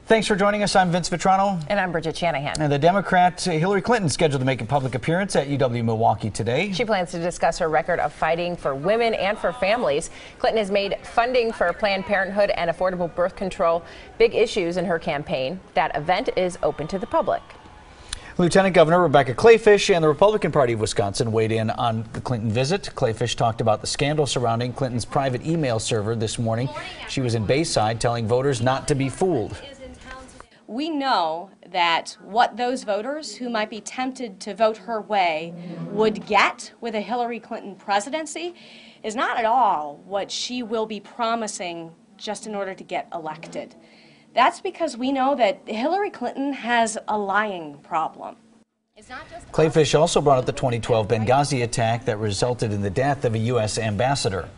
Thanks for joining us. I'm Vince Vitrano. And I'm Bridget Shanahan. And the Democrat Hillary Clinton scheduled to make a public appearance at UW-Milwaukee today. She plans to discuss her record of fighting for women and for families. Clinton has made funding for Planned Parenthood and affordable birth control big issues in her campaign. That event is open to the public. Lieutenant Governor Rebecca Kleefisch and the Republican Party of Wisconsin weighed in on the Clinton visit. Kleefisch talked about the scandal surrounding Clinton's private email server this morning. She was in Bayside telling voters not to be fooled. We know that what those voters who might be tempted to vote her way would get with a Hillary Clinton presidency is not at all what she will be promising just in order to get elected. That's because we know that Hillary Clinton has a lying problem. Kleefisch also brought up the 2012 Benghazi attack that resulted in the death of a U.S. ambassador.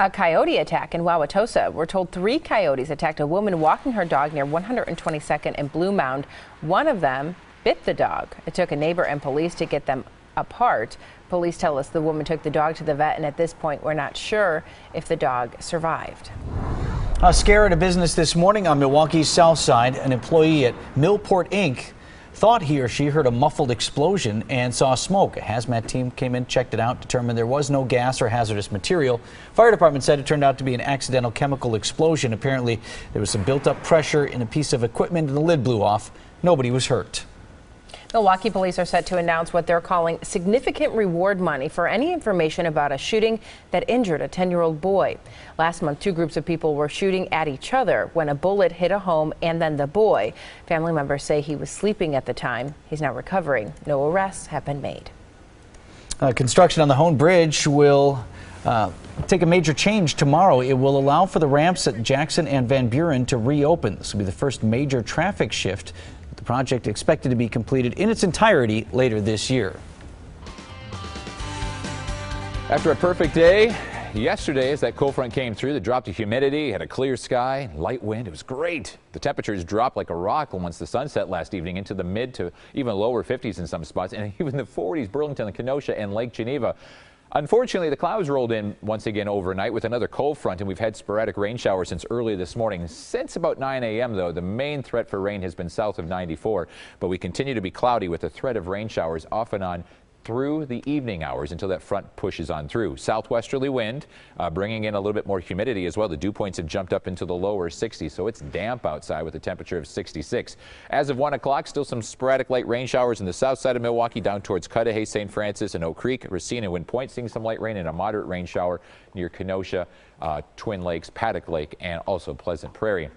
A coyote attack in WAUWATOSA. We're told 3 coyotes attacked a woman walking her dog near 122nd and Blue Mound. One of them bit the dog. It took a neighbor and police to get them apart. Police tell us the woman took the dog to the vet, and at this point we're not sure if the dog survived. A scare at a business this morning on Milwaukee's south side. An employee at Millport Inc. thought he or she heard a muffled explosion and saw smoke. A hazmat team came in, checked it out, determined there was no gas or hazardous material. Fire department said it turned out to be an accidental chemical explosion. Apparently, there was some built-up pressure in a piece of equipment and the lid blew off. Nobody was hurt. Milwaukee police are set to announce what they're calling significant reward money for any information about a shooting that injured a 10-year-old boy. Last month, 2 groups of people were shooting at each other when a bullet hit a home and then the boy. Family members say he was sleeping at the time. He's now recovering. No arrests have been made. Construction on the Hone Bridge will take a major change tomorrow. It will allow for the ramps at Jackson and Van Buren to reopen. This will be the first major traffic shift. The project expected to be completed in its entirety later this year. After a perfect day yesterday, as that cold front came through, that dropped the humidity, had a clear sky, light wind. It was great. The temperatures dropped like a rock once the sun set last evening into the mid to even lower 50s in some spots, and even the 40s, Burlington, Kenosha, and Lake Geneva. Unfortunately, the clouds rolled in once again overnight with another cold front, and we've had sporadic rain showers since early this morning. Since about 9 a.m., though, the main threat for rain has been south of 94, but we continue to be cloudy with the threat of rain showers off and on through the evening hours until that front pushes on through. Southwesterly wind bringing in a little bit more humidity as well. The dew points have jumped up into the lower 60s, so it's damp outside with a temperature of 66. As of 1 o'clock, still some sporadic light rain showers in the south side of Milwaukee down towards Cudahy, St. Francis, and Oak Creek. Racine and Wind Point seeing some light rain and a moderate rain shower near Kenosha, Twin Lakes, Paddock Lake, and also Pleasant Prairie.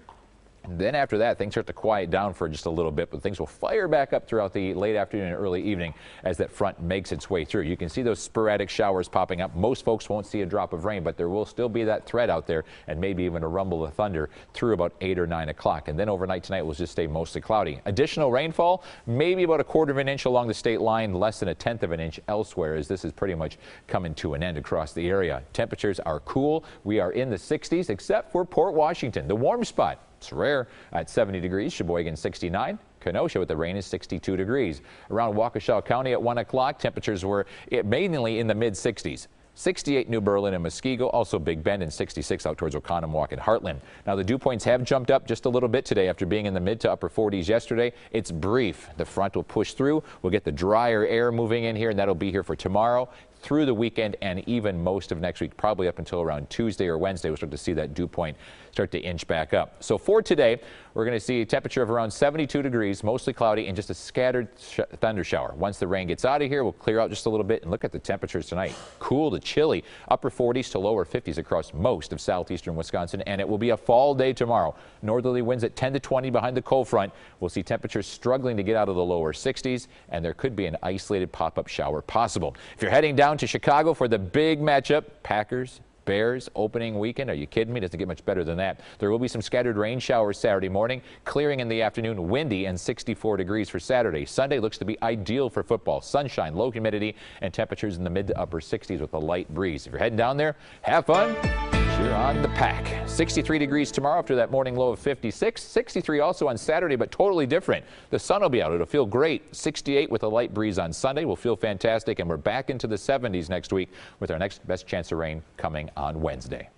And then after that, things start to quiet down for just a little bit, but things will fire back up throughout the late afternoon and early evening as that front makes its way through. You can see those sporadic showers popping up. Most folks won't see a drop of rain, but there will still be that threat out there and maybe even a rumble of thunder through about 8 or 9 o'clock. And then overnight tonight will just stay mostly cloudy. Additional rainfall, maybe about 1/4 of an inch along the state line, less than 1/10 of an inch elsewhere, as this is pretty much coming to an end across the area. Temperatures are cool. We are in the 60s, except for Port Washington, the warm spot. It's rare at 70 degrees. Sheboygan 69. Kenosha with the rain is 62 degrees. Around Waukesha County at 1 o'clock, temperatures were mainly in the mid-60s. 68 New Berlin and Muskego, also Big Bend, and 66 out towards Oconomowoc and Heartland. Now the dew points have jumped up just a little bit today after being in the mid to upper 40s yesterday. It's brief. The front will push through. We'll get the drier air moving in here, and that'll be here for tomorrow, through the weekend, and even most of next week, probably up until around Tuesday or Wednesday. We'll start to see that dew point start to inch back up. So for today, we're going to see a temperature of around 72 degrees, mostly cloudy, and just a scattered thunder shower. Once the rain gets out of here, we'll clear out just a little bit, and look at the temperatures tonight. Cool to chilly, upper 40s to lower 50s across most of southeastern Wisconsin, and it will be a fall day tomorrow. Northerly winds at 10 to 20 behind the cold front. We'll see temperatures struggling to get out of the lower 60s, and there could be an isolated pop-up shower possible. If you're heading down to Chicago for the big matchup, Packers, Bears opening weekend. Are you kidding me? Doesn't get much better than that. There will be some scattered rain showers Saturday morning, clearing in the afternoon, windy, and 64 degrees for Saturday. Sunday looks to be ideal for football. Sunshine, low humidity, and temperatures in the mid to upper 60s with a light breeze. If you're heading down there, have fun. Cheer on the Pack. 63 degrees tomorrow after that morning low of 56. 63 also on Saturday, but totally different. The sun will be out. It'll feel great. 68 with a light breeze on Sunday. Will feel fantastic, and we're back into the 70s next week with our next best chance of rain coming on Wednesday.